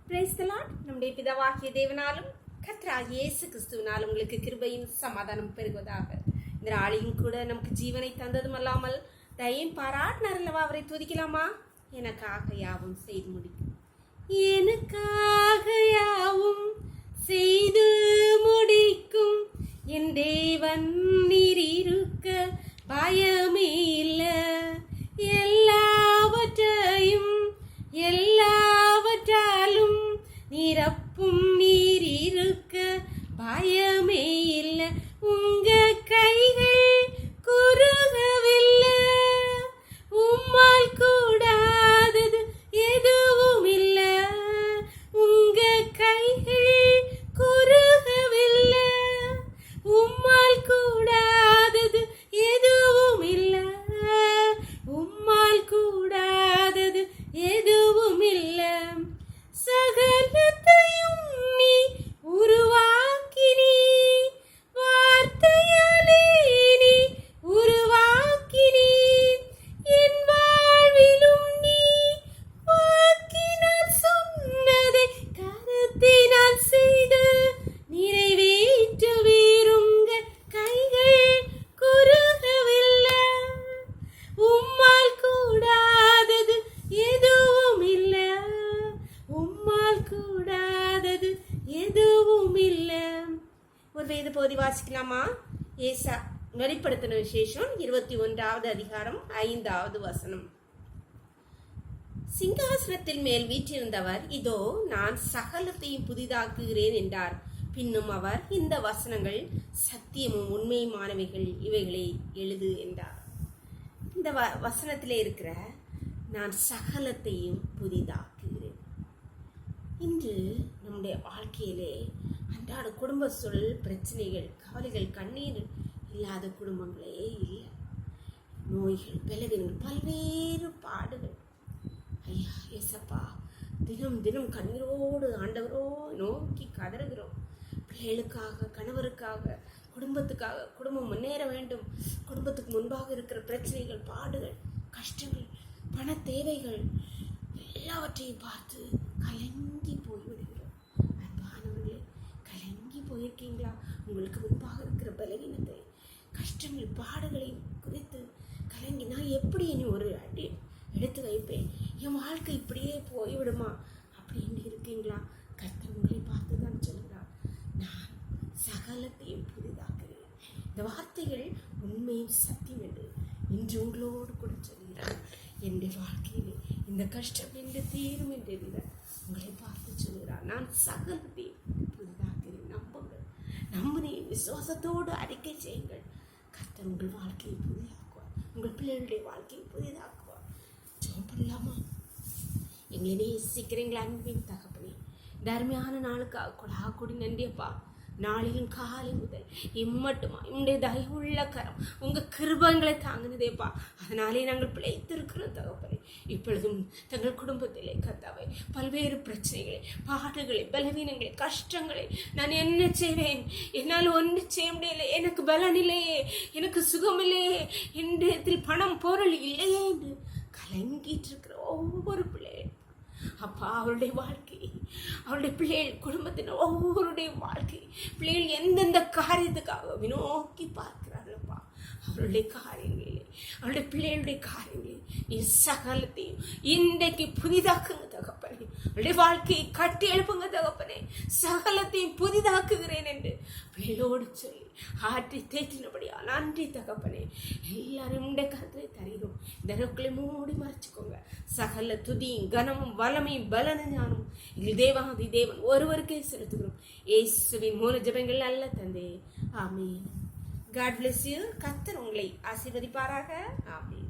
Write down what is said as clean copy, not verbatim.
Praise the Lord. நம்முடைய பிதாவாகிய தேவனாலும் கர்த்தராகிய இயேசு கிறிஸ்துவினாலும் உங்களுக்கு கிருபையும் சமாதானம் பெருகுவதாக. இந்த நாளையும் கூட நமக்கு ஜீவனை தந்ததும் அல்லாமல் தயையும் பாராட்டினார் அல்லவா, அவரை துதிக்கலாமா? எனக்காக யாவும் செய்து முடிக்கும், எனக்காக யாவும் செய்து முடிக்கும் என் தேவன் நீர் இருக்க பயமே இல்லை. எல்லாவற்றாலும் நிரப்பும் நீர் இருக்க பயமே இல்லை. உங்க கைகள் குறுகவில்லை, உம்மால் கூடாதது எதுவும் இல்லை. உங்க கைகள் குறுகவில்லை, உம்மால் கூடாதது எதுவும் இல்லை. உம்மால் கூடாதது எதுவும் இல்லை. சகலத்தையும் நீ உருவாக்கினி, வார்த்தையாலே நீ உருவாக்கினி. என் வாழ்விலும் நீ வாக்கினால் சொன்னதை கருத்தினால் செய்து நிறைவேற்றுவீர். உங்க கைகள் குறுகவில்லை, உம்மால் கூடாதது எதுவும் இல்லை. உம்மால் கூடாதது எதுவும் இல்லை. ஒரு வேத பகுதி வாசிக்கலாமா? ஏசா வெளிப்படுத்தின விசேஷம் 21வது அதிகாரம் 5வது வசனம். சிங்காசனத்தின் மேல் வீற்றிருந்தவர், இதோ நான் சகலத்தையும் புதிதாக்குகிறேன் என்றார். பின்னும் அவர், இந்த வசனங்கள் சத்தியமும் உண்மையுமானவைகள், இவைகளை எழுது என்றார். இந்த வசனத்திலே இருக்கிற நான் சகலத்தையும் புதிதாக்குகிறேன். இன்று நம்முடைய வாழ்க்கையிலே அன்றாட குடும்ப சூழல் பிரச்சனைகள், கவலைகள், கண்ணீர் இல்லாத குடும்பங்களே இல்லை. நோய்கள், பலவீனங்கள், பல்வேறு பாடுகள். ஐயா ஏசப்பா, தினம் தினம் கண்ணீரோடு ஆண்டவரோ நோக்கி கதறுகிறோம். பிள்ளைகளுக்காக, கணவருக்காக, குடும்பத்துக்காக. குடும்பம் முன்னேற வேண்டும். குடும்பத்துக்கு முன்பாக இருக்கிற பிரச்சனைகள், பாடுகள், கஷ்டங்கள், பண தேவைகள் எல்லாவற்றையும் பார்த்து கலங்கி போய்விடுகிறோம். அன்பானவர்களே, கலங்கி போயிருக்கீங்களா? உங்களுக்கு முன்பாக இருக்கிற பலவீனத்தை, கஷ்டங்கள், பாடுகளை குறித்து கலங்கி, நான் எப்படி இனி ஒரு அடி எடுத்து வைப்பேன், என் வாழ்க்கை இப்படியே போய்விடுமா அப்படின்னு இருக்கீங்களா? கர்த்தர் உங்களை பார்த்து தான் சொல்கிறார், நான் சகலத்தையும் புதிதாக்குகிறேன். இந்த வார்த்தைகள் உண்மையும் சத்தியம் என்று இன்று உங்களோடு கூட சொல்கிறார். என்னுடைய வாழ்க்கையிலே இந்த கஷ்டம் என்று தீரும் என்று உங்களை பார்த்து சொல்கிறார், நான் சகலத்தையும் புதிதாக்குகிறேன். நம்புங்கள், நம்பினேன், விசுவாசத்தோடு அறிக்கை செய்யுங்கள். கர்த்தர் உங்கள் வாழ்க்கையை புதிதாக்குவார், உங்கள் பிள்ளைகளுடைய வாழ்க்கையை புதிதாக்குவார். ஜெபம் பண்ணலாமா? எங்களை நேசிக்கிறீங்களா அன்பின் தகப்பனே? இந்த அருமையான நாளுக்காக கொடா கொடி நன்றியப்பா. நாளிலும் காலை முதல் இம்மட்டுமா உங்களுடைய தயவுள்ள கரம், உங்க கிருபங்களை தாங்கினதேப்பா. அதனாலே நாங்கள் பிழைத்திருக்கிறோம் தகப்பனே. இப்பொழுதும் தங்கள் குடும்பத்திலே கர்த்தாவே பல்வேறு பிரச்சனைகளை, பாடுகளை, பலவீனங்களை, கஷ்டங்களை நான் என்ன செய்வேன், என்னால் ஒன்று செய்ய முடியலை, எனக்கு பலன் இல்லையே, எனக்கு சுகம் இல்லையே, என்னிடத்தில் பணம் பொருள் இல்லையே என்று கலங்கிட்டு இருக்கிற ஒவ்வொரு பிள்ளையும் அப்பா, அவருடைய வாழ்க்கை, அவருடைய பிள்ளைகள், குடும்பத்தினர் ஒவ்வொருடைய வாழ்க்கை, பிள்ளைகள் எந்தெந்த காரியத்துக்காக நோக்கி பார்க்கிறார்களப்பா, அவருடைய காரியங்களிலே, அவருடைய பிள்ளைகளுடைய காரியங்களில் நீ சகலத்தையும் இன்றைக்கு புதிதாக்குங்க தகப்பனே. அவருடைய வாழ்க்கையை கட்டி எழுப்புங்க தகப்பனே. சகலத்தையும் புதிதாக்குகிறேன் என்று பிள்ளையோடு சொல்லி ஆற்றி தேற்றினபடியா நன்றி தகப்பனே. எல்லாரும் இந்த கருத்தை தருகிறோம். இந்த நோக்களை மூடி மறைச்சுக்கோங்க. சகல துதியும் கனமும் வளமையும் பலன ஞானமும் இது தேவாதி தேவன் ஒருவருக்கே செலுத்துகிறோம். இயேசுவின் மூல ஜெபங்கள் நல்ல தந்தையே, ஆமென். God bless you. கர்த்தர் உங்களை ஆசீர்வதிப்பாராக. ஆமென்.